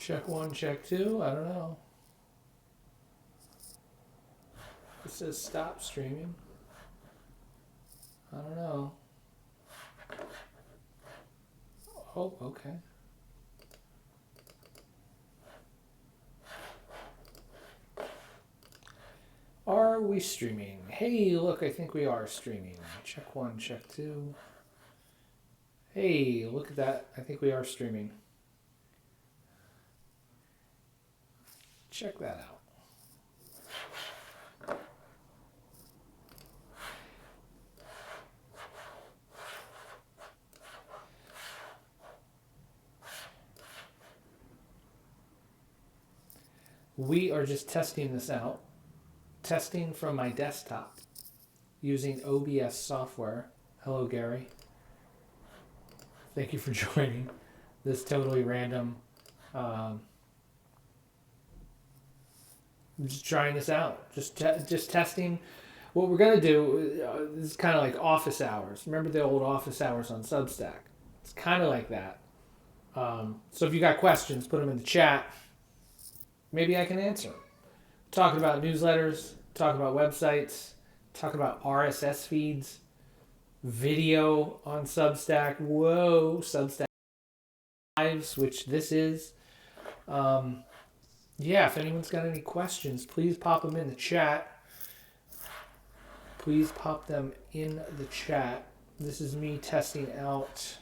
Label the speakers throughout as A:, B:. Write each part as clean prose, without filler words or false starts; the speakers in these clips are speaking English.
A: Check 1, check 2. I don't know. It says stop streaming. I don't know. Oh, okay. Are we streaming? Hey, look, I think we are streaming. Check 1, check 2. Hey, look at that. I think we are streaming. Check that out. We are just testing this out. Testing from my desktop using OBS software. Hello, Gary. Thank you for joining this totally random. I'm just trying this out. Just testing. What we're gonna do is kind of like office hours. Remember the old office hours on Substack? It's kind of like that. So if you got questions, put them in the chat. Maybe I can answer. Talking about newsletters, talking about websites, talking about RSS feeds, video on Substack. Whoa, Substack Lives, which this is. Yeah, if anyone's got any questions, please pop them in the chat. Please pop them in the chat. This is me testing out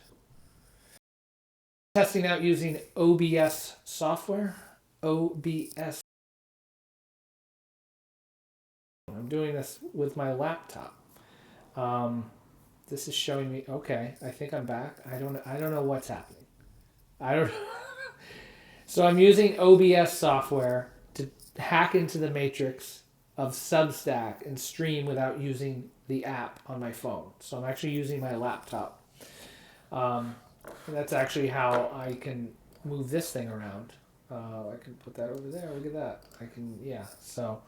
A: using OBS software. OBS. I'm doing this with my laptop. This is showing me. Okay, I think I'm back. I don't know what's happening. I don't. So I'm using OBS software to hack into the matrix of Substack and stream without using the app on my phone. So I'm actually using my laptop. That's actually how I can move this thing around. I can put that over there. Look at that. I can, yeah. So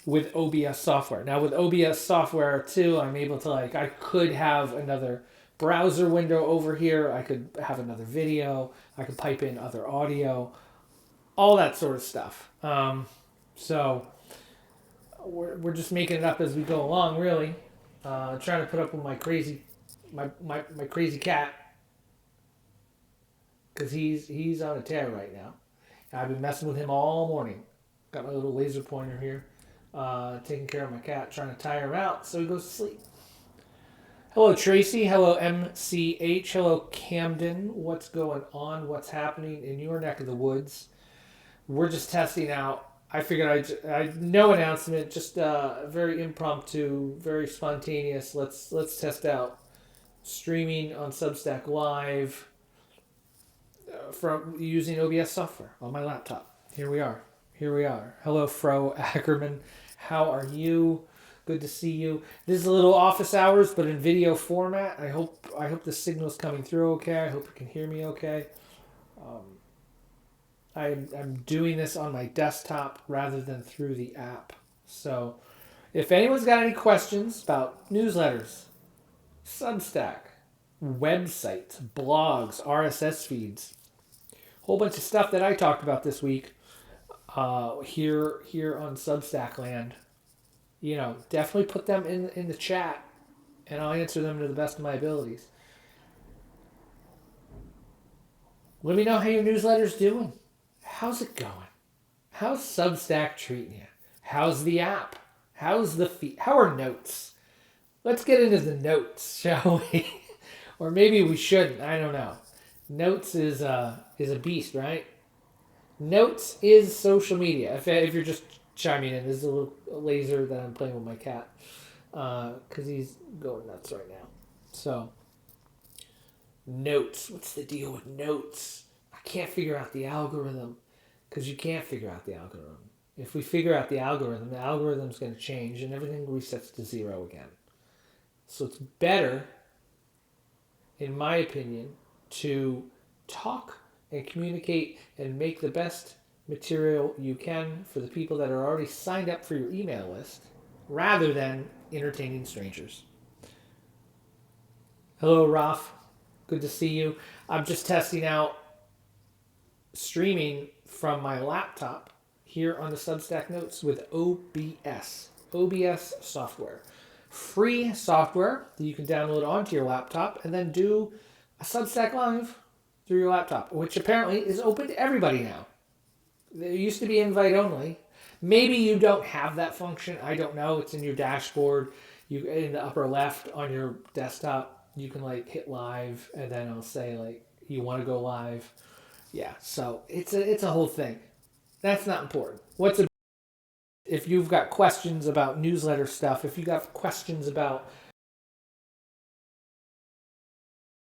A: with OBS software. Now with OBS software too, I'm able to I could have another browser window over here. I could have another video. I could pipe in other audio, all that sort of stuff. So we're just making it up as we go along, really. Trying to put up with my crazy cat, because he's on a tear right now. I've been messing with him all morning. Got my little laser pointer here, taking care of my cat, trying to tire him out so he goes to sleep. Hello, Tracy. Hello, MCH. Hello, Camden. What's going on? What's happening in your neck of the woods? We're just testing out. I figured I no announcement, just very impromptu, very spontaneous. Let's test out streaming on Substack Live from using OBS software on my laptop. Here we are. Hello, Fro Ackerman. How are you? Good to see you. This is a little office hours, but in video format. I hope the signal's coming through okay. I hope you can hear me okay. I'm doing this on my desktop rather than through the app. So if anyone's got any questions about newsletters, Substack, websites, blogs, RSS feeds, a whole bunch of stuff that I talked about this week here on Substack land, definitely put them in the chat, and I'll answer them to the best of my abilities. Let me know how your newsletter's doing. How's it going? How's Substack treating you? How's the app? How's the feed? How are notes? Let's get into the notes, shall we? Or maybe we shouldn't. I don't know. Notes is a beast, right? Notes is social media. If you're just chiming in, this is a little laser that I'm playing with my cat because he's going nuts right now. So, notes. What's the deal with notes? I can't figure out the algorithm, because you can't figure out the algorithm. If we figure out the algorithm's going to change and everything resets to zero again. So it's better, in my opinion, to talk and communicate and make the best material you can for the people that are already signed up for your email list, rather than entertaining strangers. Hello, Raf. Good to see you. I'm just testing out streaming from my laptop here on the Substack notes with OBS software. Free software that you can download onto your laptop and then do a Substack Live through your laptop, which apparently is open to everybody now. It used to be invite only. Maybe you don't have that function. I don't know. It's in your dashboard. You in the upper left on your desktop, you can like hit live, and then it'll say like you want to go live. Yeah, so it's a whole thing. That's not important. If you've got questions about newsletter stuff, if you got questions about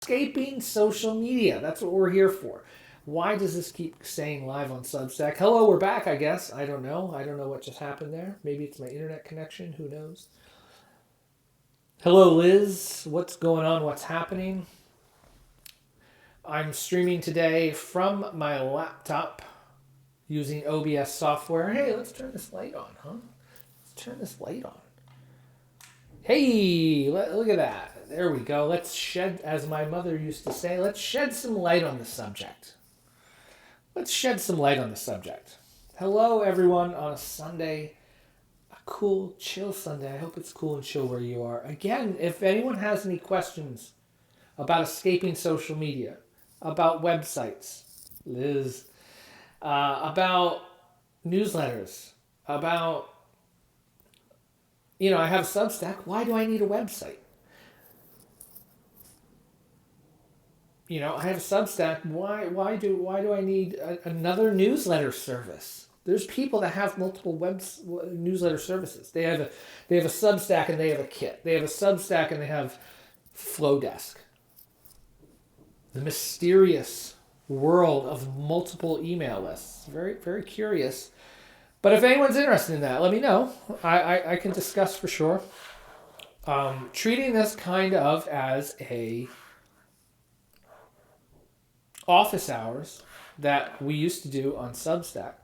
A: escaping social media, that's what we're here for. Why does this keep saying live on Substack? Hello, we're back, I guess. I don't know. I don't know what just happened there. Maybe it's my internet connection. Who knows? Hello, Liz. What's going on? What's happening? I'm streaming today from my laptop using OBS software. Hey, let's turn this light on, huh? Let's turn this light on. Hey, look at that. There we go. Let's shed, as my mother used to say, let's shed some light on the subject. Let's shed some light on the subject. Hello, everyone, on a Sunday, a cool, chill Sunday. I hope it's cool and chill where you are. Again, if anyone has any questions about escaping social media, about websites, Liz, about newsletters, about, I have a Substack. Why do I need a website? I have a Substack. Why do I need another newsletter service? There's people that have multiple newsletter services. They have a Substack and they have a Kit. They have a Substack and they have Flowdesk. The mysterious world of multiple email lists. Very, very curious. But if anyone's interested in that, let me know. I can discuss for sure. Treating this kind of as a office hours that we used to do on Substack.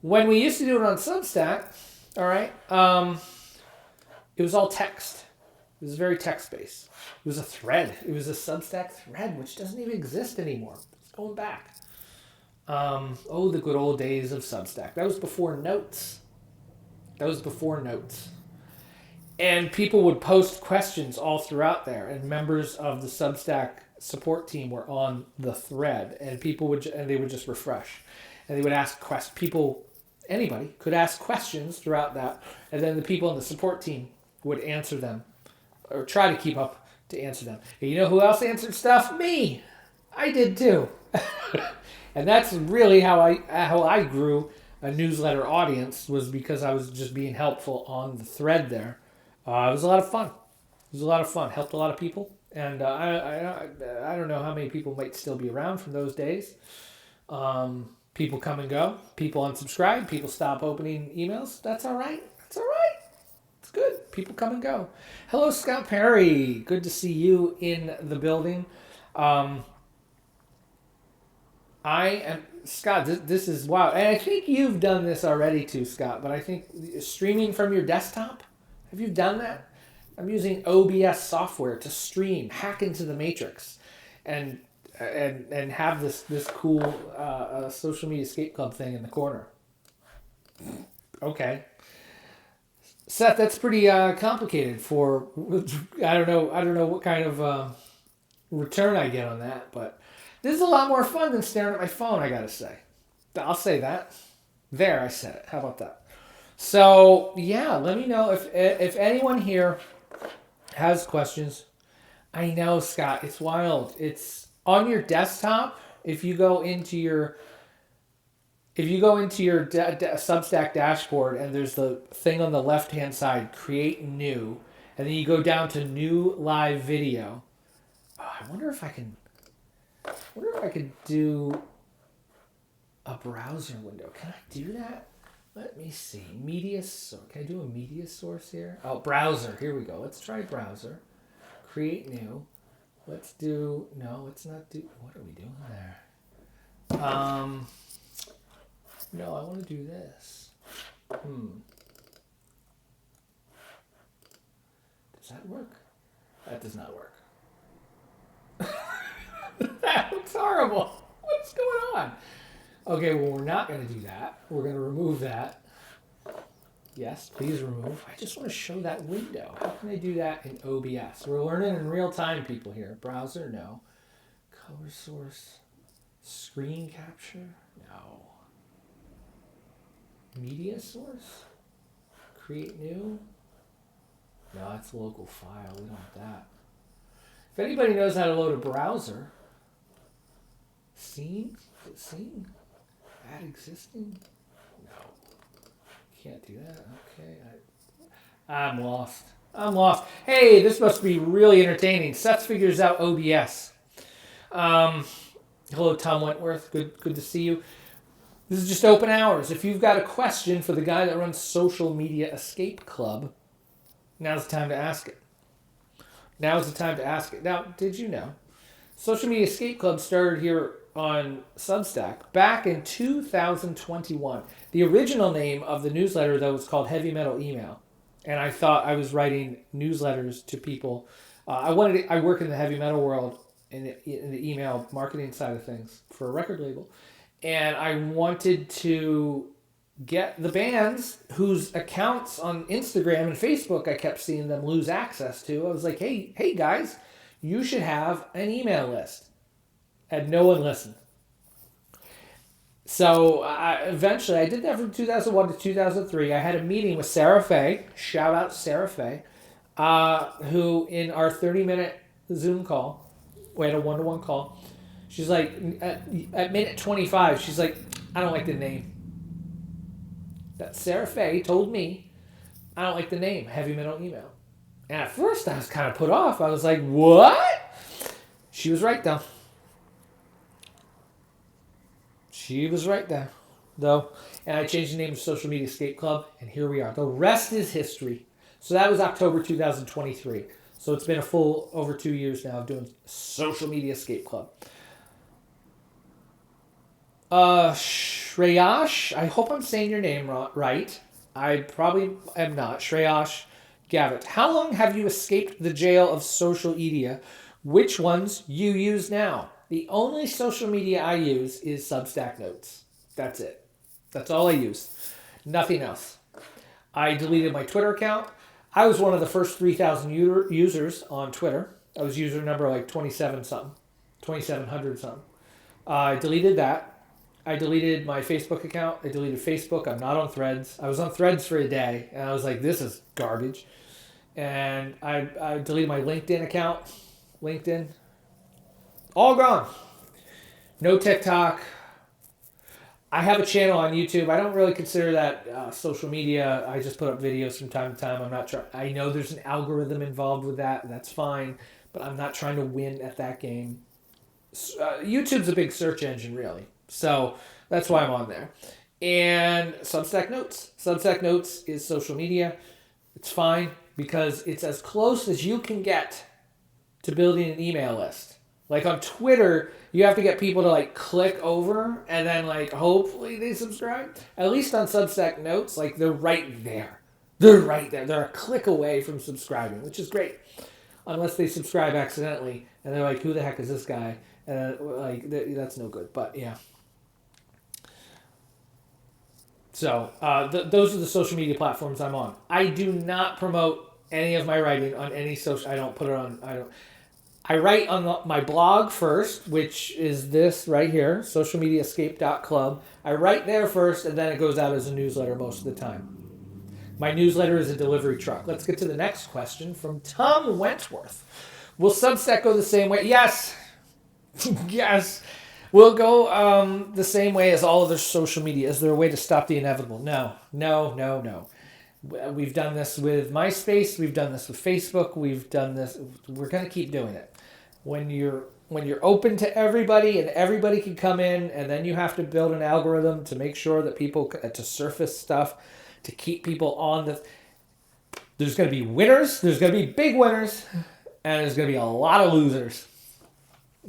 A: When we used to do it on Substack, all right, it was all text. It was very text-based. It was a thread. It was a Substack thread, which doesn't even exist anymore. It's going back. The good old days of Substack. That was before Notes. And people would post questions all throughout there, and members of the Substack support team were on the thread, and they would just refresh, and they would ask anybody could ask questions throughout that, and then the people on the support team would answer them, or try to keep up to answer them. And you know who else answered stuff? Me. I did too. And that's really how I grew a newsletter audience, was because I was just being helpful on the thread there. It was a lot of fun. Helped a lot of people. And I don't know how many people might still be around from those days. People come and go. People unsubscribe. People stop opening emails. That's all right. It's good. People come and go. Hello, Scott Perry. Good to see you in the building. Scott, this is wow. And I think you've done this already too, Scott. But I think streaming from your desktop, have you done that? I'm using OBS software to stream, hack into the matrix, and have this cool social media escape club thing in the corner. Okay, Seth, that's pretty complicated. For I don't know what kind of return I get on that, but this is a lot more fun than staring at my phone. I gotta say, I'll say that. There, I said it. How about that? So yeah, let me know if anyone here has questions. I know, Scott, it's wild. It's on your desktop. If you go into your Substack dashboard, and there's the thing on the left-hand side, create new, and then you go down to new live video. Oh, I wonder if I could do a browser window. Can I do that? Let me see. Media source. Can I do a media source here? Oh, browser. Here we go. Let's try browser. Create new. Let's not do. What are we doing there? No, I want to do this. Does that work? That does not work. That looks horrible. What's going on? Okay, well, we're not going to do that. We're going to remove that. Yes, please remove. I just want to show that window. How can I do that in OBS? We're learning in real time, people here. Browser, no. Color source. Screen capture, no. Media source. Create new. No, that's a local file. We don't want that. If anybody knows how to load a browser. Scene? Is it scene? Add existing? No. Can't do that. Okay. I'm lost. I'm lost. Hey, this must be really entertaining. Seth figures out OBS. Hello, Tom Wentworth. Good to see you. This is just open hours. If you've got a question for the guy that runs Social Media Escape Club, now's the time to ask it. Now's the time to ask it. Now, did you know Social Media Escape Club started here on Substack back in 2021. The original name of the newsletter, though, was called Heavy Metal Email. And I thought I was writing newsletters to people. I work in the heavy metal world in the email marketing side of things for a record label. And I wanted to get the bands whose accounts on Instagram and Facebook I kept seeing them lose access to. I was like, hey guys, you should have an email list. And no one listened. So eventually, I did that from 2001 to 2003. I had a meeting with Sarah Fay. Shout out to Sarah Fay, who in our 30-minute Zoom call, we had a one-to-one call. She's like, at minute 25, she's like, I don't like the name. That Sarah Fay told me, I don't like the name, Heavy Metal Email. And at first, I was kind of put off. I was like, what? She was right, though. She was right there, though. And I changed the name to Social Media Escape Club, and here we are. The rest is history. So that was October 2023. So it's been a full over 2 years now of doing Social Media Escape Club. Shreyash, I hope I'm saying your name right. I probably am not. Shreyash Gavitt. How long have you escaped the jail of social media? Which ones you use now? The only social media I use is Substack Notes. That's it. That's all I use. Nothing else. I deleted my Twitter account. I was one of the first 3,000 users on Twitter. I was user number like 2,700 something. I deleted that. I deleted my Facebook account. I deleted Facebook. I'm not on Threads. I was on Threads for a day, and I was like, this is garbage. And I deleted my LinkedIn account. LinkedIn. All gone. No TikTok. I have a channel on YouTube. I don't really consider that social media. I just put up videos from time to time. I'm not trying. I know there's an algorithm involved with that. That's fine, but I'm not trying to win at that game. YouTube's a big search engine, really. So that's why I'm on there. And Substack Notes. Substack Notes is social media. It's fine because it's as close as you can get to building an email list. Like on Twitter, you have to get people to like click over and then like hopefully they subscribe. At least on Substack Notes, like they're right there. They're right there. They're a click away from subscribing, which is great. Unless they subscribe accidentally and they're like, who the heck is this guy? That's no good. But yeah. So those are the social media platforms I'm on. I do not promote any of my writing on any social. I don't put it on. I write on my blog first, which is this right here, socialmediaescape.club. I write there first, and then it goes out as a newsletter most of the time. My newsletter is a delivery truck. Let's get to the next question from Tom Wentworth. Will Substack go the same way? Yes. Yes. We'll go the same way as all other social media. Is there a way to stop the inevitable? No. We've done this with MySpace. We've done this with Facebook. We've done this. We're going to keep doing it. When you're open to everybody and everybody can come in, and then you have to build an algorithm to make sure that people to surface stuff to keep people on the. There's going to be winners. There's going to be big winners, and there's going to be a lot of losers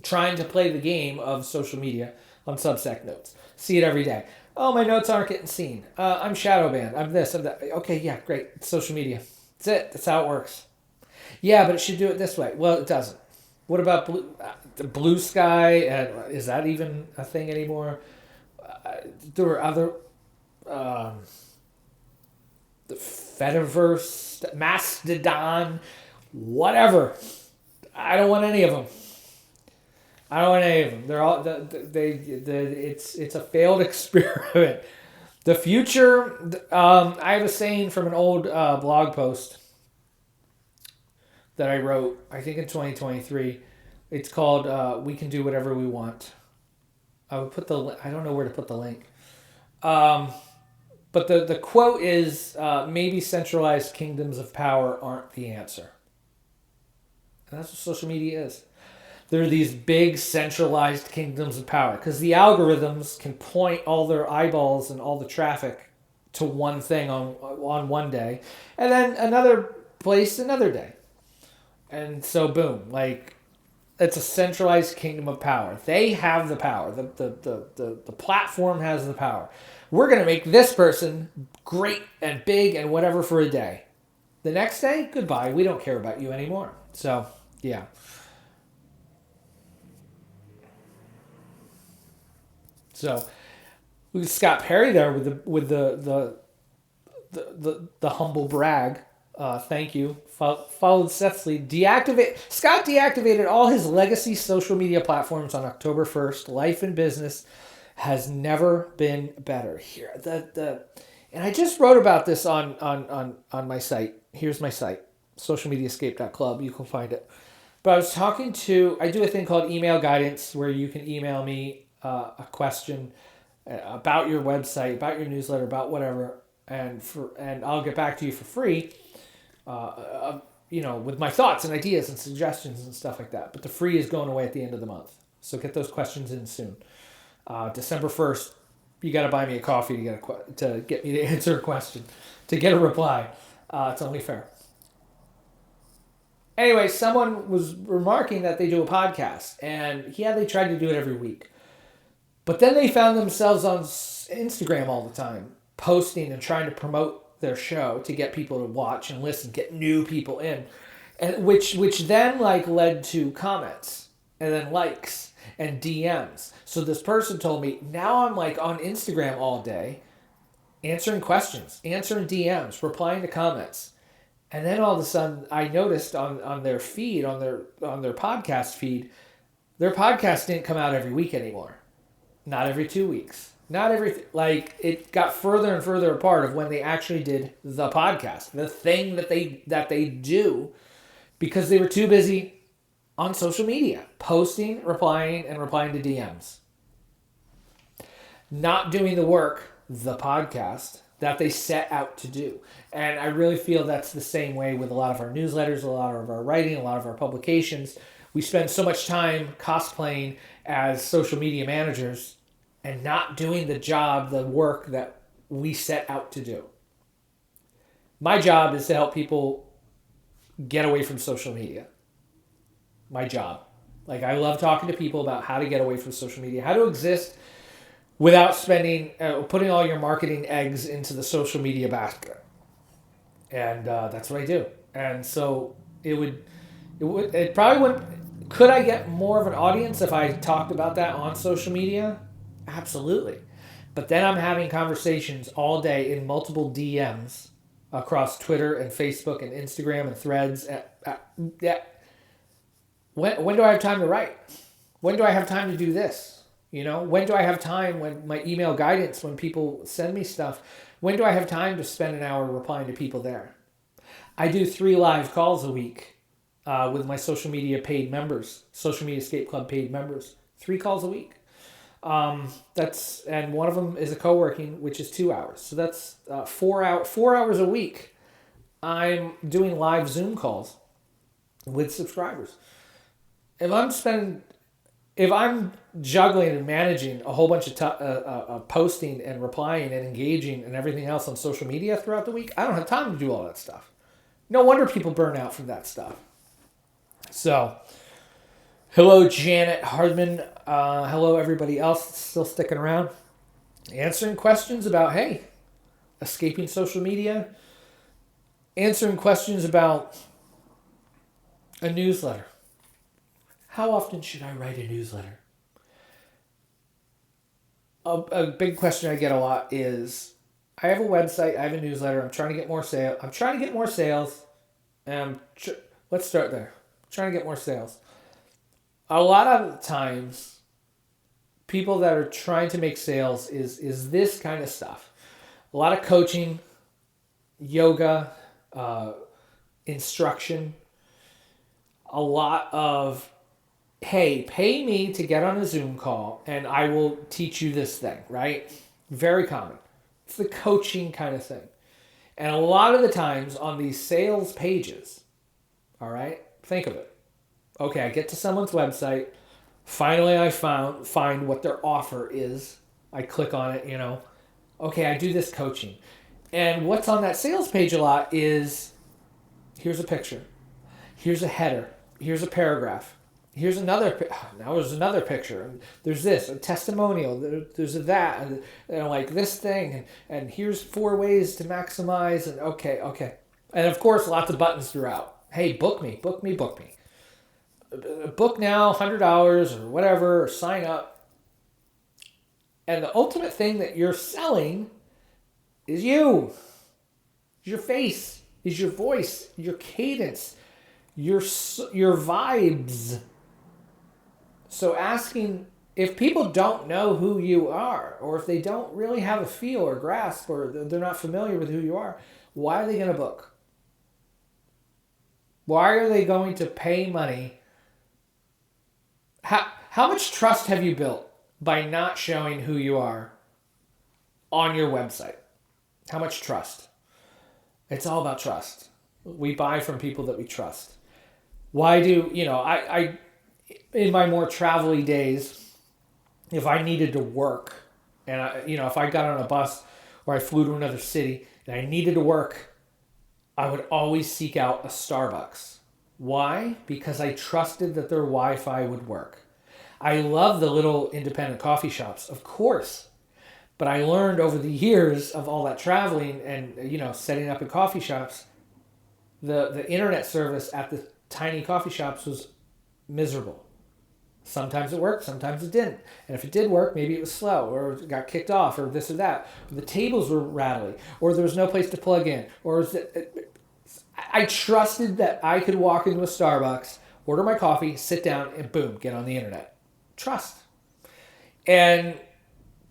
A: trying to play the game of social media on Substack Notes. See it every day. Oh, my notes aren't getting seen. I'm shadow banned. I'm this. I'm that. Okay, yeah, great. It's social media. That's it. That's how it works. Yeah, but it should do it this way. Well, it doesn't. What about Blue Sky? Is that even a thing anymore? there were other, the Fediverse, Mastodon, whatever. I don't want any of them. They're all it's a failed experiment. The future. I have a saying from an old blog post that I wrote, I think in 2023. It's called "We Can Do Whatever We Want." I would put I don't know where to put the link. But the quote is, maybe centralized kingdoms of power aren't the answer. And that's what social media is. There are these big centralized kingdoms of power because the algorithms can point all their eyeballs and all the traffic to one thing on one day, and then another place another day. And so boom, like, it's a centralized kingdom of power. They have the power. The platform has the power. We're going to make this person great and big and whatever for a day. The next day, goodbye. We don't care about you anymore. So, yeah. So, with Scott Perry there with the humble brag. Thank you. Followed Seth's lead. Scott deactivated all his legacy social media platforms on October 1st. Life and business has never been better. Here, and I just wrote about this on my site. Here's my site, socialmediascape.club. You can find it. But I do a thing called email guidance where you can email me a question about your website, about your newsletter, about whatever, and I'll get back to you for free. With my thoughts and ideas and suggestions and stuff like that. But the free is going away at the end of the month. So get those questions in soon. December 1st, you got to buy me a coffee to get me to answer a question, to get a reply. It's only fair. Anyway, someone was remarking that they do a podcast, and they tried to do it every week. But then they found themselves on Instagram all the time, posting and trying to promote their show to get people to watch and listen, get new people in, and which then led to comments and then likes and DMs. So this person told me, now I'm on Instagram all day, answering questions, answering DMs, replying to comments, and then all of a sudden I noticed on their feed, on their podcast feed, their podcast didn't come out every week anymore, not every 2 weeks. Not everything, it got further and further apart of when they actually did the podcast, the thing that they do, because they were too busy on social media, posting, replying to DMs. Not doing the work, the podcast, that they set out to do. And I really feel that's the same way with a lot of our newsletters, a lot of our writing, a lot of our publications. We spend so much time cosplaying as social media managers and not doing the work that we set out to do. My job is to help people get away from social media. My job. I love talking to people about how to get away from social media, how to exist without putting all your marketing eggs into the social media basket. And that's what I do. And so it probably wouldn't, could I get more of an audience if I talked about that on social media? Absolutely. But then I'm having conversations all day in multiple DMs across Twitter and Facebook and Instagram and Threads. When do I have time to write? When do I have time to do this? When do I have time when my email guidance, when people send me stuff, when do I have time to spend an hour replying to people there? I do 3 live calls a week with my social media paid members, Social Media Escape Club paid members. 3 calls a week. And one of them is a co-working, which is 2 hours. So that's 4 hours a week. I'm doing live Zoom calls with subscribers. If I'm juggling and managing a whole bunch of posting and replying and engaging and everything else on social media throughout the week, I don't have time to do all that stuff. No wonder people burn out from that stuff. So, hello, Janet Hardman. Hello, everybody else still sticking around. Answering questions about, escaping social media. Answering questions about a newsletter. How often should I write a newsletter? a big question I get a lot is, I have a website, I have a newsletter, I'm trying to get more sales. And let's start there. I'm trying to get more sales. A lot of times, people that are trying to make sales is this kind of stuff. A lot of coaching, yoga, instruction, a lot of, hey, pay me to get on a Zoom call and I will teach you this thing, right? Very common. It's the coaching kind of thing. And a lot of the times on these sales pages, all right, think of it. Okay, I get to someone's website. Finally, I find what their offer is. I click on it, Okay, I do this coaching. And what's on that sales page a lot is, here's a picture. Here's a header. Here's a paragraph. Here's another. Now there's another picture. There's this, a testimonial. There's that, and like this thing, and here's 4 ways to maximize. And okay, and of course, lots of buttons throughout. Hey, book me. Book now, $100 or whatever, or sign up. And the ultimate thing that you're selling is you. Is your face. Is your voice. Your cadence. Your vibes. So asking, if people don't know who you are, or if they don't really have a feel or grasp, or they're not familiar with who you are, why are they going to book? Why are they going to pay money? How much trust have you built by not showing who you are on your website? How much trust? It's all about trust. We buy from people that we trust. Why do, I in my more travel-y days, if I needed to work, and if I got on a bus or I flew to another city and I needed to work, I would always seek out a Starbucks. Why? Because I trusted that their Wi-Fi would work. I love the little independent coffee shops, of course. But I learned over the years of all that traveling and, setting up in coffee shops, the internet service at the tiny coffee shops was miserable. Sometimes it worked, sometimes it didn't. And if it did work, maybe it was slow, or it got kicked off, or this or that. Or the tables were rattly, or there was no place to plug in. I trusted that I could walk into a Starbucks, order my coffee, sit down, and boom, get on the internet. Trust. And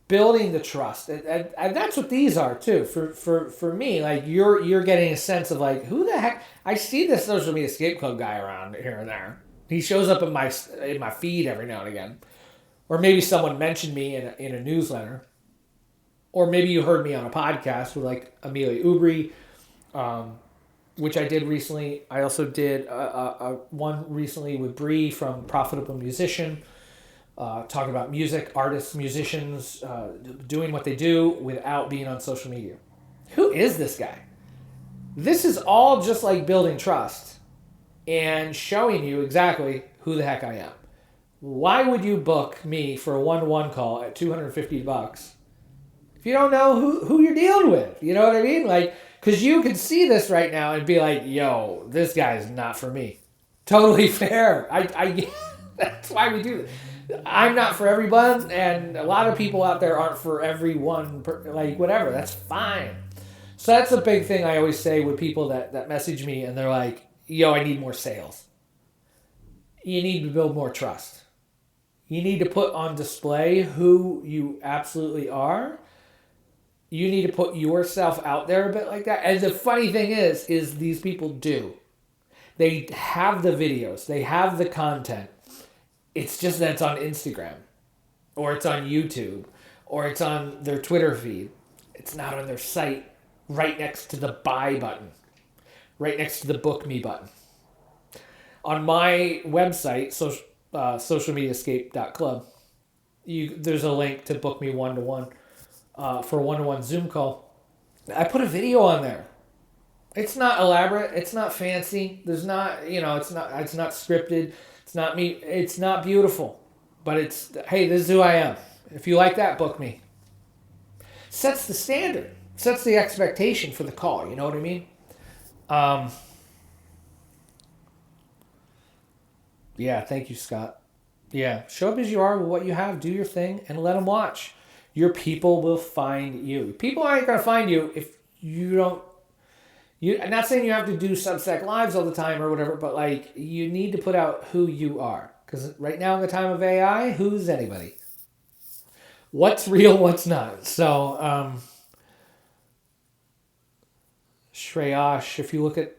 A: building the trust. And that's what these are too. For me, like you're getting a sense of like, who the heck? I see this social media escape club guy around here and there. He shows up in my feed every now and again. Or maybe someone mentioned me in a newsletter. Or maybe you heard me on a podcast with like Amelia Ubri, which I did recently. I also did one recently with Bree from Profitable Musician, talking about music, artists, musicians, doing what they do without being on social media. Who is this guy? This is all just like building trust and showing you exactly who the heck I am. Why would you book me for a one-to-one call at $250 if you don't know who you're dealing with? You know what I mean? Like, because you could see this right now and be like, yo, this guy is not for me. Totally fair. I that's why we do this. I'm not for everyone, and a lot of people out there aren't for everyone, like whatever. That's fine. So that's a big thing I always say with people that message me and they're like, yo, I need more sales. You need to build more trust. You need to put on display who you absolutely are. You need to put yourself out there a bit like that. And the funny thing is these people do. They have the videos. They have the content. It's just that it's on Instagram. Or it's on YouTube. Or it's on their Twitter feed. It's not on their site right next to the buy button. Right next to the book me button. On my website, socialmediaescape.club, there's a link to book me one-to-one for a one-to-one Zoom call. I put a video on there. It's not elaborate. It's not fancy. There's not, it's not scripted. It's not me. It's not beautiful. But it's, hey, this is who I am. If you like that, book me. Sets the standard. Sets the expectation for the call. You know what I mean? Yeah, thank you, Scott. Yeah, show up as you are with what you have, do your thing, and let them watch. Your people will find you. People aren't going to find you if you don't. I'm not saying you have to do Substack lives all the time or whatever, but like you need to put out who you are. Because right now in the time of AI, who's anybody? What's real, what's not? So, Shreyash, if you look at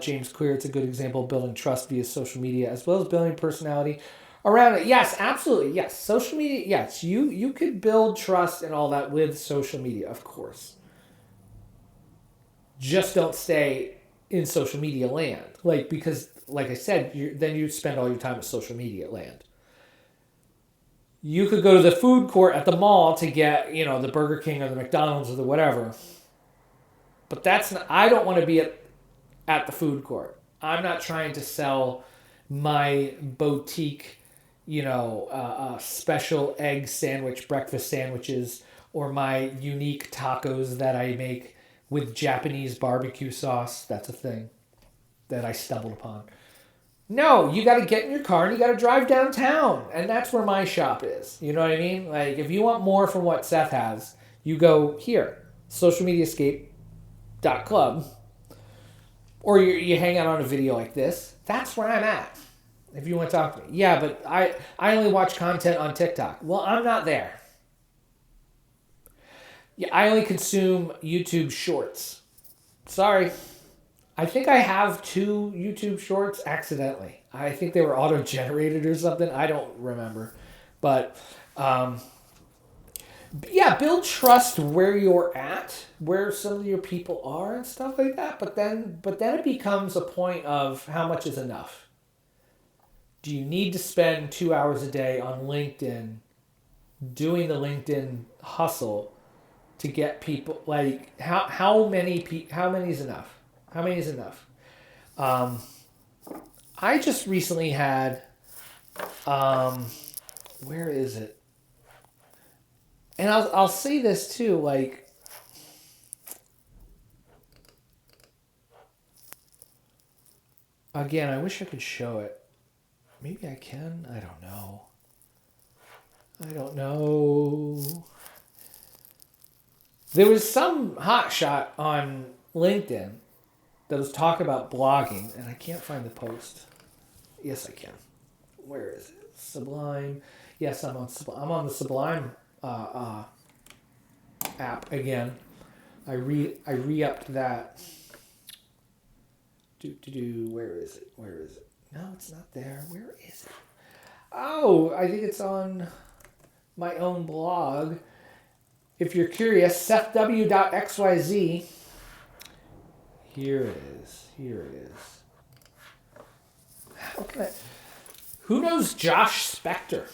A: James Clear, it's a good example of building trust via social media as well as building personality around it. Yes, absolutely. Yes. Social media, yes. You could build trust and all that with social media, of course. Just don't stay in social media land. Because like I said, then you spend all your time at social media land. You could go to the food court at the mall to get, the Burger King or the McDonald's or the whatever. But that's not, I don't want to be at the food court. I'm not trying to sell my boutique, special egg sandwich, breakfast sandwiches, or my unique tacos that I make with Japanese barbecue sauce. That's a thing that I stumbled upon. No, you got to get in your car and you got to drive downtown. And that's where my shop is. You know what I mean? Like, if you want more from what Seth has, you go here, socialmediascape.club. Or you hang out on a video like this. That's where I'm at. If you want to talk to me. Yeah, but I only watch content on TikTok. Well, I'm not there. Yeah, I only consume YouTube shorts. Sorry. I think I have 2 YouTube shorts accidentally. I think they were auto-generated or something. I don't remember. But, yeah, build trust where you're at, where some of your people are and stuff like that. But then it becomes a point of how much is enough. Do you need to spend 2 hours a day on LinkedIn doing the LinkedIn hustle to get people, like, how many is enough? How many is enough? I just recently had, where is it? And I'll say this too, like, again, I wish I could show it. Maybe I can. I don't know. There was some hotshot on LinkedIn that was talking about blogging, and I can't find the post. Yes, I can. Where is it? Sublime. Yes, I'm on the Sublime app again. I re-upped that. Where is it? No, it's not there. Where is it? Oh, I think it's on my own blog. If you're curious, sethw.xyz. Here it is. Who knows Josh Spector?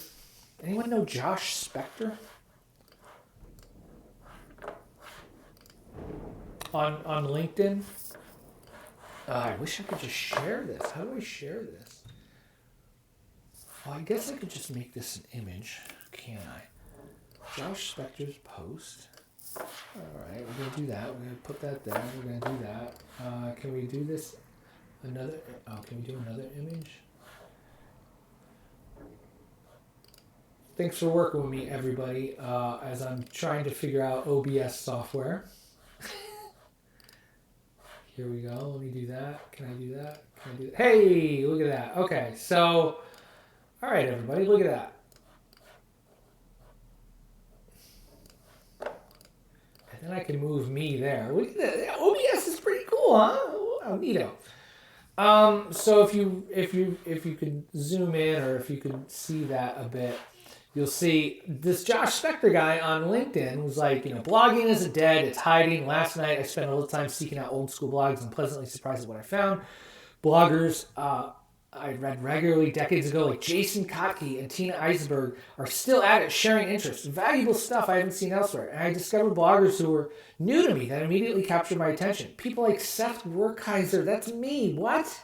A: Anyone know Josh Spector? On LinkedIn? I wish I could just share this. How do I share this? Well, I guess I could just make this an image, can't I? Josh Spector's post. Alright, we're going to do that. We're going to put that there. We're going to do that. Can we do this? Can we do another image? Thanks for working with me, everybody, as I'm trying to figure out OBS software. Here we go. Let me do that. Can I do that? Hey, look at that. Okay, so, all right, everybody, look at that. And then I can move me there. Look at that. OBS is pretty cool, huh? Oh, neato. So if you could zoom in, or if you could see that a bit, you'll see this Josh Spector guy on LinkedIn was like, blogging isn't dead, it's hiding. Last night I spent a little time seeking out old school blogs and pleasantly surprised at what I found. Bloggers I read regularly decades ago, like Jason Kotke and Tina Eisenberg, are still at it, sharing interests, valuable stuff I haven't seen elsewhere. And I discovered bloggers who were new to me that immediately captured my attention. People like Seth Werkheiser, that's me. What?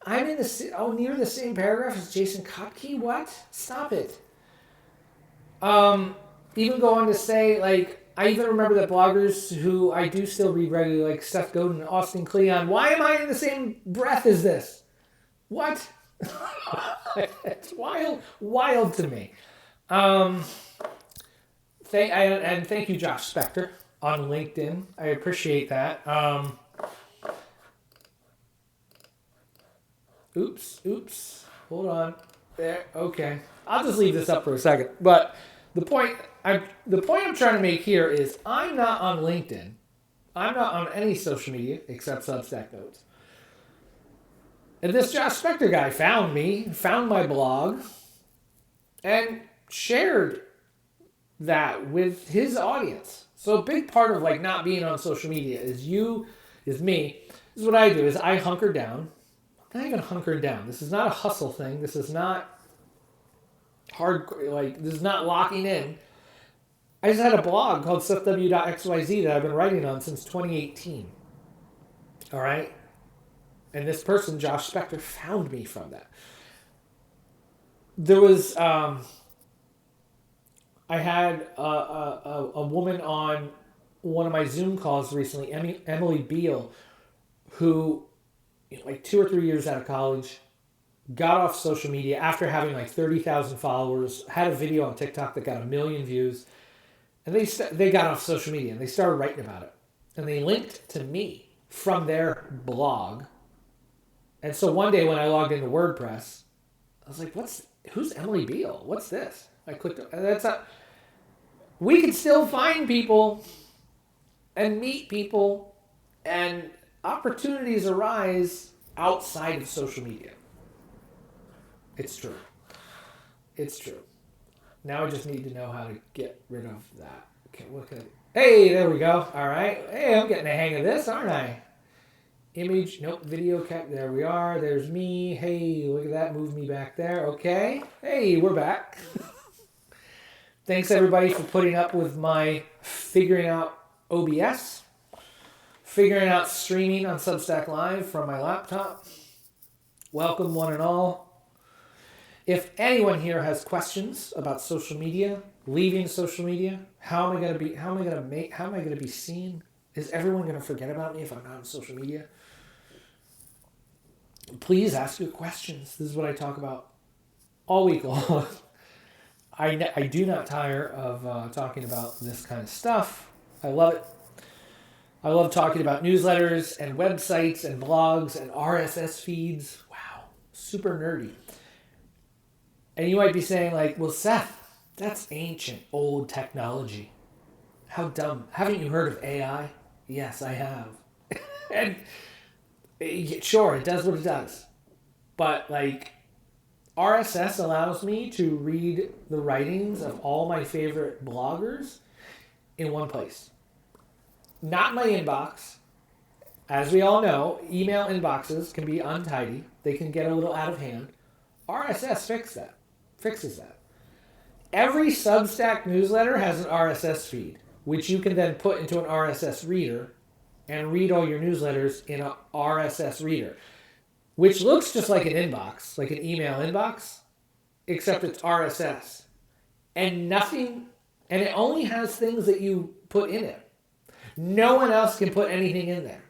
A: I'm in near the same paragraph as Jason Kotke? What? Stop it. Even go on to say, like, I even remember that bloggers who I do still read regularly, like Seth Godin and Austin Kleon, why am I in the same breath as this? What? It's wild to me. And thank you, Josh Spector, on LinkedIn. I appreciate that. Oops. Hold on. There. Okay. I'll just leave this up for a second. But the point I'm trying to make here is I'm not on LinkedIn. I'm not on any social media except Substack Notes. And this Josh Spector guy found me, found my blog, and shared that with his audience. So a big part of like not being on social media is me. This is what I do is I hunker down. I'm not even hunkering down. This is not a hustle thing. This is not this is not locking in. I just had a blog called stuffw.xyz that I've been writing on since 2018. All right? And this person, Josh Spector, found me from that. There was, I had a woman on one of my Zoom calls recently, Emily Beal, who, like 2 or 3 years out of college, got off social media after having like 30,000 followers, had a video on TikTok that got 1 million views, and they got off social media and they started writing about it. And they linked to me from their blog. And so one day when I logged into WordPress, I was like, who's Emily Beal? What's this? I clicked, we can still find people and meet people, and opportunities arise outside of social media. It's true. It's true. Now I just need to know how to get rid of that. Okay, hey, there we go. All right. Hey, I'm getting the hang of this, aren't I? Image, nope, video cap, there we are. There's me. Hey, look at that. Move me back there. Okay. Hey, we're back. Thanks, everybody, for putting up with my figuring out OBS, figuring out streaming on Substack Live from my laptop. Welcome, one and all. If anyone here has questions about social media, leaving social media, how am I going to be seen? Is everyone going to forget about me if I'm not on social media? Please ask your questions. This is what I talk about all week long. I do not tire of talking about this kind of stuff. I love it. I love talking about newsletters and websites and blogs and RSS feeds. Wow, super nerdy. And you might be saying like, well, Seth, that's ancient, old technology. How dumb. Haven't you heard of AI? Yes, I have. And sure, it does what it does. But like, RSS allows me to read the writings of all my favorite bloggers in one place. Not my inbox. As we all know, email inboxes can be untidy. They can get a little out of hand. RSS fixes that. Every Substack newsletter has an RSS feed, which you can then put into an RSS reader and read all your newsletters in an RSS reader, which looks just like an inbox, like an email inbox, except it's RSS. And it only has things that you put in it. No one else can put anything in there,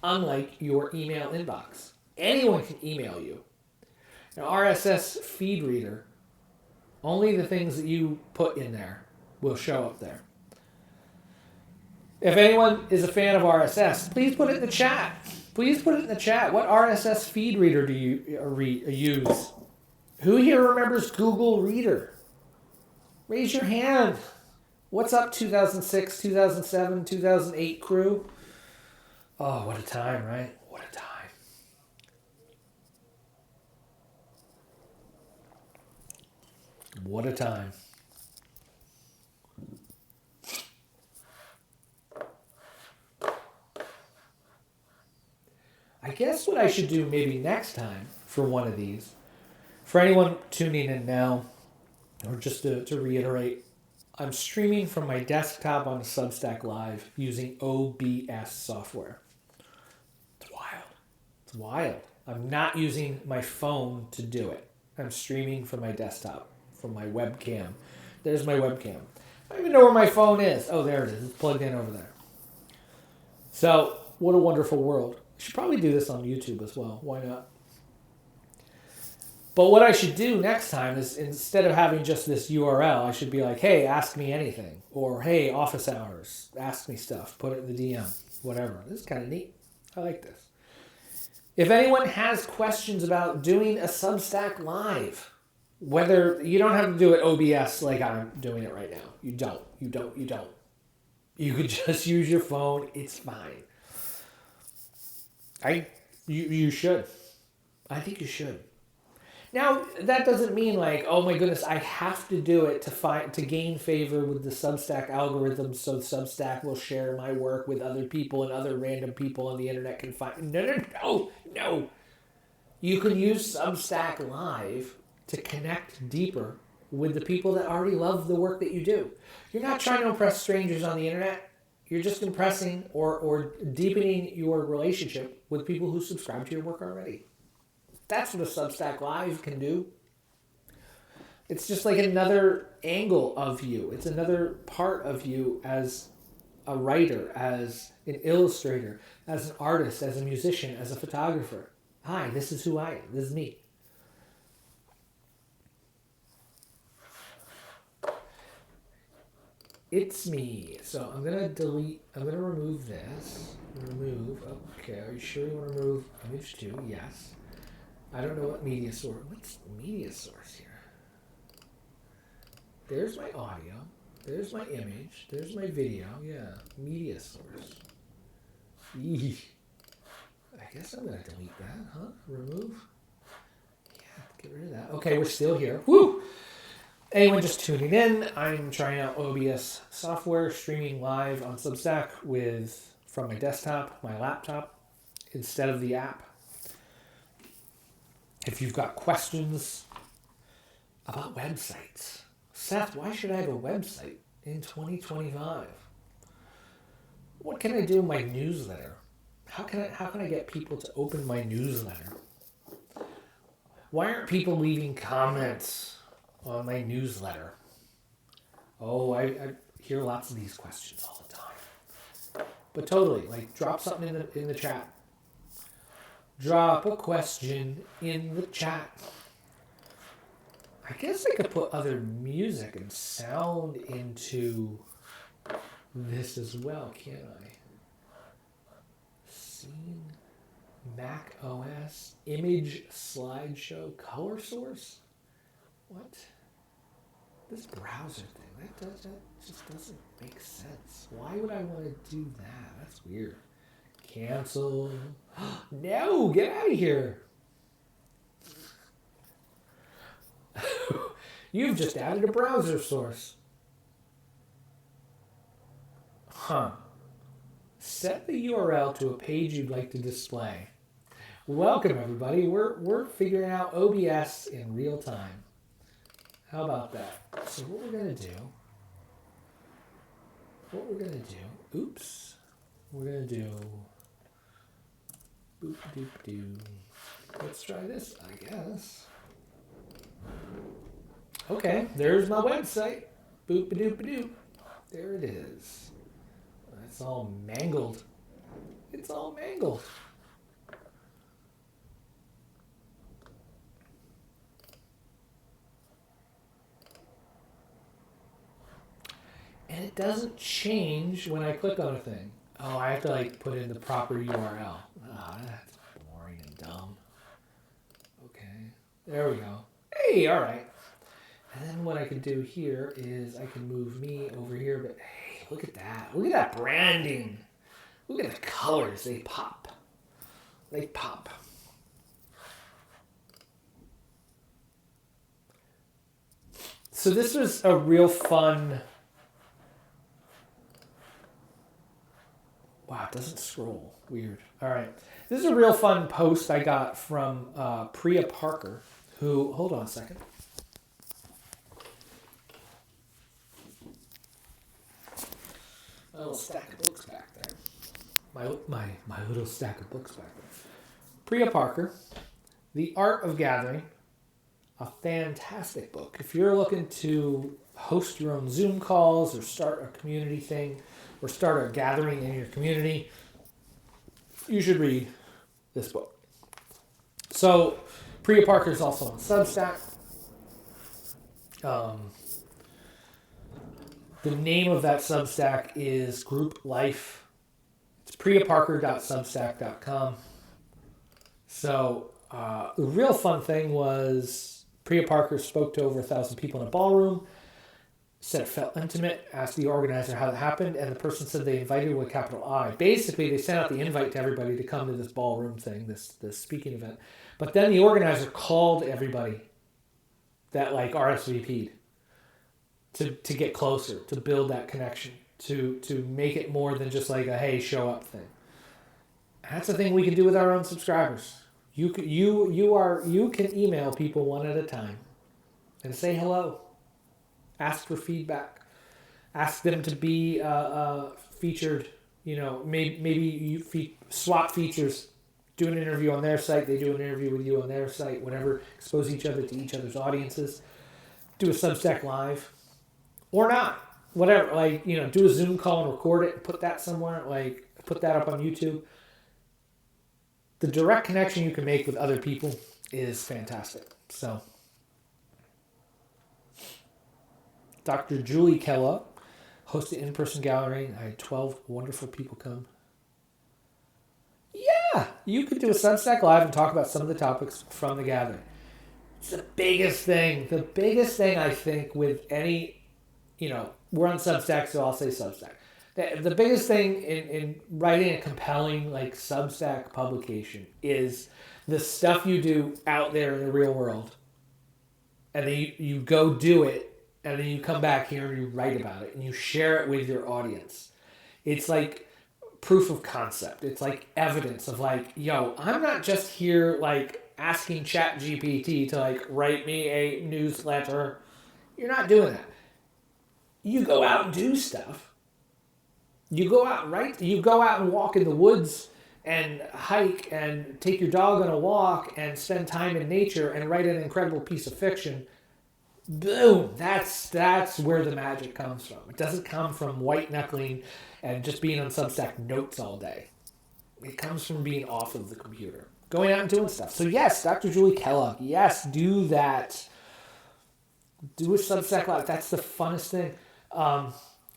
A: unlike your email inbox. Anyone can email you. An RSS feed reader, only the things that you put in there will show up there. If anyone is a fan of RSS, please put it in the chat. Please put it in the chat. What RSS feed reader do you use? Who here remembers Google Reader? Raise your hand. What's up, 2006, 2007, 2008 crew? Oh, what a time, right? What a time. What a time. I guess what I should do maybe next time for one of these, for anyone tuning in now, or just to reiterate, I'm streaming from my desktop on Substack Live using OBS software. It's wild. It's wild. I'm not using my phone to do it. I'm streaming from my desktop, from my webcam. There's my webcam. I don't even know where my phone is. Oh, there it is. It's plugged in over there. So, what a wonderful world. I should probably do this on YouTube as well. Why not? But what I should do next time is, instead of having just this URL, I should be like, hey, ask me anything. Or, hey, office hours, ask me stuff. Put it in the DM, whatever. This is kind of neat. I like this. If anyone has questions about doing a Substack live, whether you don't have to do it OBS like I'm doing it right now. You don't. You could just use your phone. It's fine. You should. I think you should. Now, that doesn't mean like, oh my goodness, I have to do it to gain favor with the Substack algorithm so Substack will share my work with other people and other random people on the internet can find. No. You can use Substack Live to connect deeper with the people that already love the work that you do. You're not trying to impress strangers on the internet. You're just impressing or deepening your relationship with people who subscribe to your work already. That's what a Substack Live can do. It's just like another angle of you. It's another part of you as a writer, as an illustrator, as an artist, as a musician, as a photographer. Hi, this is who I am. This is me. It's me. So I'm going to remove this. Okay, are you sure you want to remove image 2? Yes. I don't know what media source. What's media source here? There's my audio. There's my image. There's my video. Yeah, media source. Eee. I guess I'm going to delete that, huh? Remove. Yeah, get rid of that. Okay, we're still here. Woo! Anyone just tuning in, I'm trying out OBS software, streaming live on Substack from my desktop, my laptop, instead of the app. If you've got questions about websites, Seth, why should I have a website in 2025? What can I do in my newsletter? How can I get people to open my newsletter? Why aren't people leaving comments on my newsletter? Oh, I hear lots of these questions all the time. But totally, like, drop something in the chat. Drop a question in the chat. I guess I could put other music and sound into this as well, can't I? Scene, Mac OS, image slideshow, color source? What? This browser thing, that just doesn't make sense. Why would I want to do that? That's weird. Cancel. No, get out of here. You've just added a browser source. Huh. Set the URL to a page you'd like to display. Welcome, everybody. We're figuring out OBS in real time. How about that? So what we're going to do, oops, we're going to do, boop doop doo. Let's try this, I guess. Okay, there's my website. Boop doop doop. There it is. It's all mangled. It's all mangled. And it doesn't change when I click on a thing. Oh, I have to like put in the proper URL. Oh, that's boring and dumb. Okay, there we go. Hey, all right. And then what I can do here is I can move me over here, but hey, look at that. Look at that branding. Look at the colors. They pop. They pop. So this was a real fun... Wow, it doesn't scroll. Weird. All right. This is a real fun post I got from Priya Parker, who... Hold on a second. My little stack of books back there. My little stack of books back there. Priya Parker, The Art of Gathering. A fantastic book. If you're looking to host your own Zoom calls or start a community thing or start a gathering in your community, you should read this book. So, Priya Parker is also on Substack. The name of that Substack is Group Life. It's priyaparker.substack.com. So the real fun thing was Priya Parker spoke to over 1,000 people in a ballroom, said it felt intimate, asked the organizer how that happened, and the person said they invited with a capital I. Basically, they sent out the invite to everybody to come to this ballroom thing, this speaking event. But then the organizer called everybody that like RSVP'd to get closer, to build that connection, to make it more than just like a hey, show up thing. That's the thing we can do with our own subscribers. You can email people one at a time and say hello. Ask for feedback. Ask them to be featured. Maybe you swap features. Do an interview on their site. They do an interview with you on their site. Whatever. Expose each other to each other's audiences. Do a Substack live, or not. Whatever. Do a Zoom call and record it. And put that somewhere. Put that up on YouTube. The direct connection you can make with other people is fantastic. So. Dr. Julie Kellogg hosted an in-person gallery. I had 12 wonderful people come. Yeah, you could do a Substack Live and talk about some of the topics from the gathering. It's the biggest thing. The biggest thing I think with any, we're on Substack, so I'll say Substack. The biggest thing in writing a compelling Substack publication is the stuff you do out there in the real world. And then you go do it. And then you come back here and you write about it and you share it with your audience. It's like proof of concept. It's like evidence of I'm not just here asking ChatGPT to write me a newsletter. You're not doing that. You go out and do stuff. You go out and walk in the woods and hike and take your dog on a walk and spend time in nature and write an incredible piece of fiction. Boom! That's where the magic comes from. It doesn't come from white knuckling and just being on Substack notes all day. It comes from being off of the computer, going out and doing stuff. So yes, Dr. Julie Kellogg, yes, do that. Do a Substack Live. That's the funnest thing.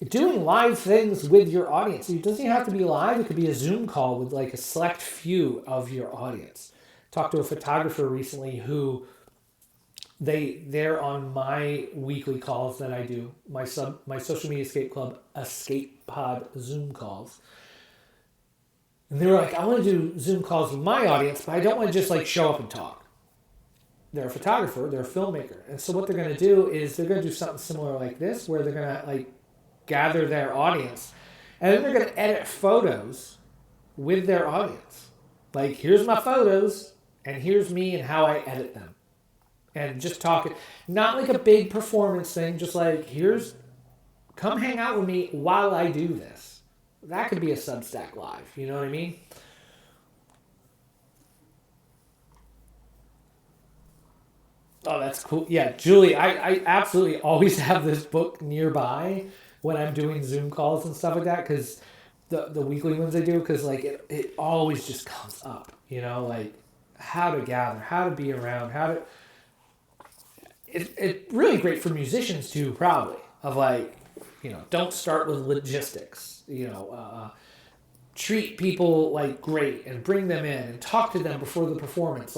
A: Doing live things with your audience. It doesn't even have to be live. It could be a Zoom call with a select few of your audience. Talked to a photographer recently who. They're on my weekly calls that I do, my Social Media Escape Club Escape Pod Zoom calls. And they were like, I want to do Zoom calls with my audience, but I don't want to just show up and talk. They're a photographer, they're a filmmaker. And so what they're going to do is they're going to do something similar like this, where they're going to gather their audience. And then they're going to edit photos with their audience. Here's my photos, and here's me and how I edit them. And just talk it, not like a big performance thing, just come hang out with me while I do this. That could be a Substack Live, you know what I mean? Oh, that's cool. Yeah, Julie, I absolutely always have this book nearby when I'm doing Zoom calls and stuff like that, because the weekly ones I do, because it always just comes up, how to gather, how to be around, how to... It's really great for musicians too, probably, of don't start with logistics, treat people great and bring them in and talk to them before the performance,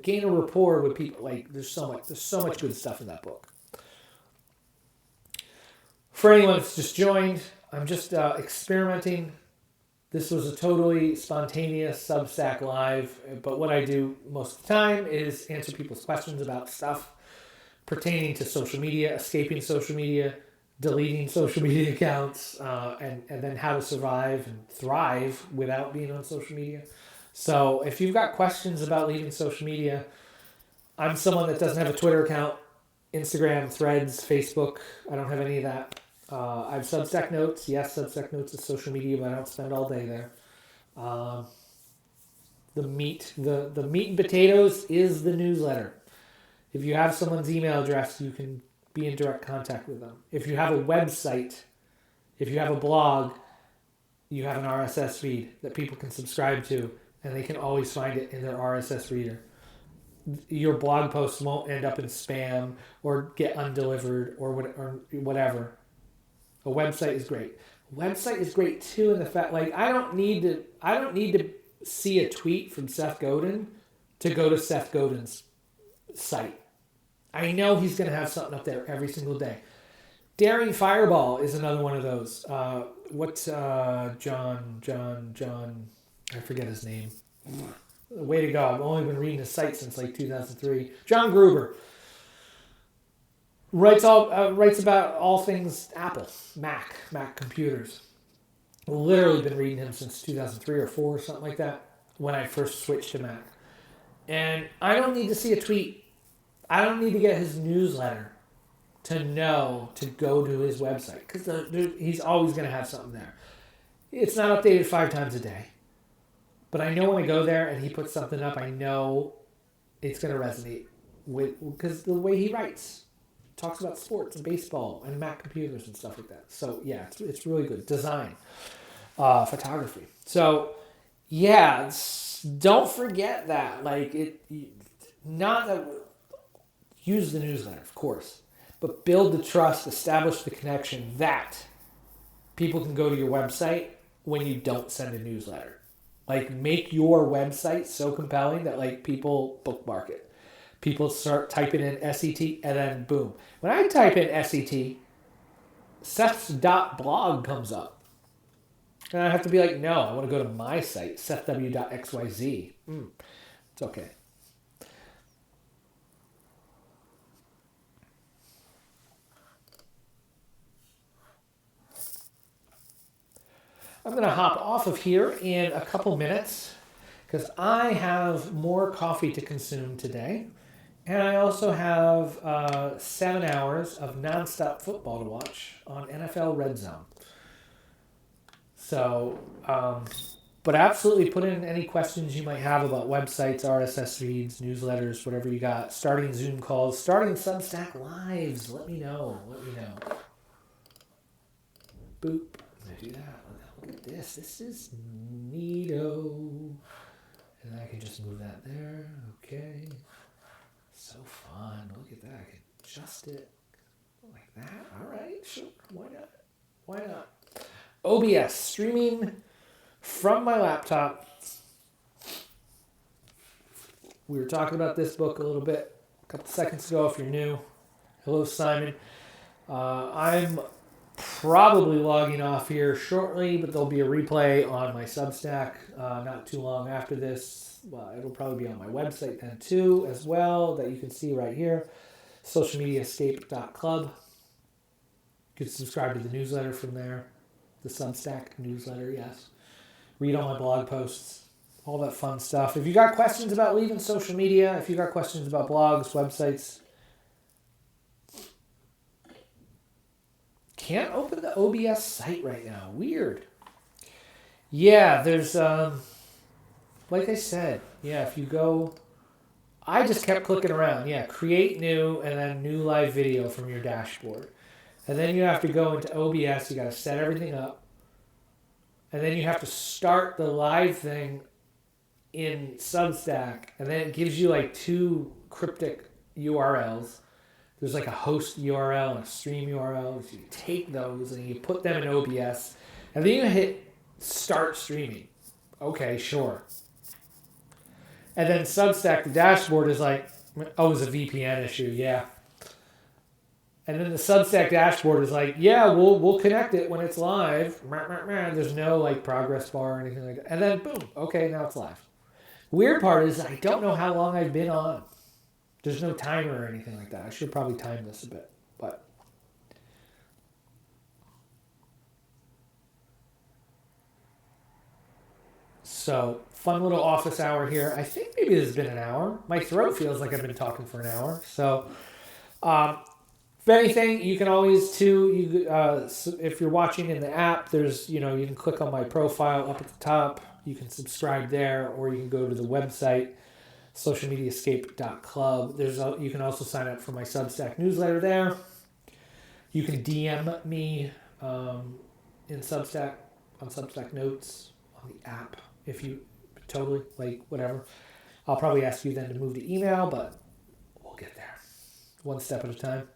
A: gain a rapport with people. There's so much good stuff in that book. For anyone that's just joined, I'm just experimenting. This was a totally spontaneous Substack Live, but what I do most of the time is answer people's questions about stuff pertaining to social media, escaping social media, deleting social media accounts, and then how to survive and thrive without being on social media. So if you've got questions about leaving social media, I'm someone that doesn't have a Twitter account, Instagram, Threads, Facebook. I don't have any of that. I have Substack Notes. Yes, Substack Notes is social media, but I don't spend all day there. The meat and potatoes is the newsletter. If you have someone's email address, you can be in direct contact with them. If you have a website, if you have a blog, you have an RSS feed that people can subscribe to, and they can always find it in their RSS reader. your blog posts won't end up in spam or get undelivered or whatever. A website is great. A website is great too in the fact, like, I don't need to see a tweet from Seth Godin to go to Seth Godin's site. I know he's going to have something up there every single day. Daring Fireball is another one of those. John, I forget his name. Way to go. I've only been reading his site since like 2003. John Gruber writes about all things Apple, Mac computers. Literally been reading him since 2003 or 4 or something like that when I first switched to Mac. And I don't need to see a tweet. I don't need to get his newsletter to know to go to his website, because he's always going to have something there. It's not updated 5 times a day. But I know when I go there and he puts something up, I know it's going to resonate because the way he writes. Talks about sports and baseball and Mac computers and stuff like that. So yeah, it's really good. Design, photography. So yeah, don't forget that. Like not that use the newsletter, of course, but build the trust, establish the connection that people can go to your website when you don't send a newsletter. Like, make your website so compelling that like people bookmark it. People start typing in SET and then boom. When I type in SET, Seth's.blog comes up. And I have to be like, no, I want to go to my site, sethw.xyz. It's okay. I'm going to hop off of here in a couple minutes because I have more coffee to consume today. And I also have 7 hours of nonstop football to watch on NFL Red Zone. So, but absolutely put in any questions you might have about websites, RSS feeds, newsletters, whatever you got. Starting Zoom calls, starting Substack lives. Let me know. Boop. I do that. Look at this. This is neato. And I can just move that there. Okay. So fun. Look at that. I can adjust it like that. All right. Sure. Why not? OBS. Streaming from my laptop. We were talking about this book a little bit a couple seconds ago if you're new. Hello, Simon. I'm probably logging off here shortly, but there'll be a replay on my Substack not too long after this. Well, it'll probably be on my website then too as well, that you can see right here, socialmediaescape.club. You can subscribe to the newsletter from there, the Substack newsletter, yes. Read all my blog posts, all that fun stuff. If you got questions about leaving social media, if you got questions about blogs, websites, can't open the OBS site right now. Weird. Yeah, there's, like I said, yeah, if you go, I just kept clicking around. Yeah, create new and then new live video from your dashboard. And then you have to go into OBS. You got to set everything up. And then you have to start the live thing in Substack. And then it gives you like 2 cryptic URLs. There's like a host URL and a stream URL. So you take those and you put them in OBS. And then you hit start streaming. Okay, sure. And then Substack, the dashboard is like, oh, it's a VPN issue, yeah. And then the Substack dashboard is like, yeah, we'll connect it when it's live. There's no like progress bar or anything like that. And then boom, okay, now it's live. Weird part is I don't know how long I've been on. There's no timer or anything like that. I should probably time this a bit, but. So, fun little office hour here. I think maybe this has been an hour. My throat feels like I've been talking for an hour. So, if anything, you can always too, if you're watching in the app, there's, you can click on my profile up at the top. You can subscribe there, or you can go to the website, socialmediaescape.club. You can also sign up for my Substack newsletter there. You can DM me in Substack, on Substack notes, on the app, if you totally, like, whatever. I'll probably ask you then to move to email, but we'll get there. One step at a time.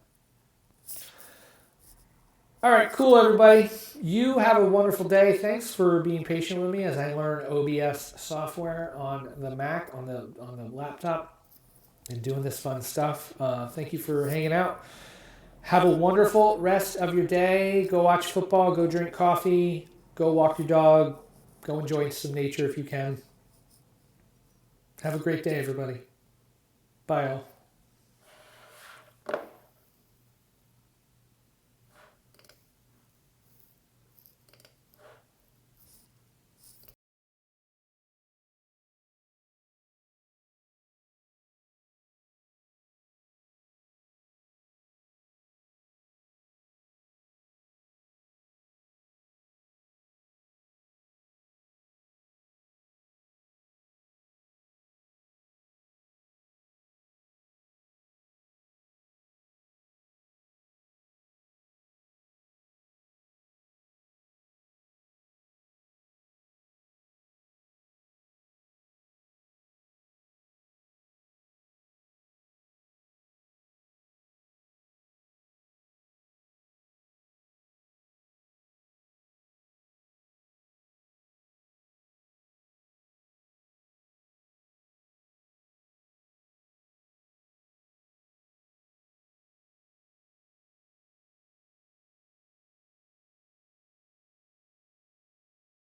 A: All right, cool, everybody. You have a wonderful day. Thanks for being patient with me as I learn OBS software on the Mac, on the laptop, and doing this fun stuff. Thank you for hanging out. Have a wonderful rest of your day. Go watch football. Go drink coffee. Go walk your dog. Go enjoy some nature if you can. Have a great day, everybody. Bye, all.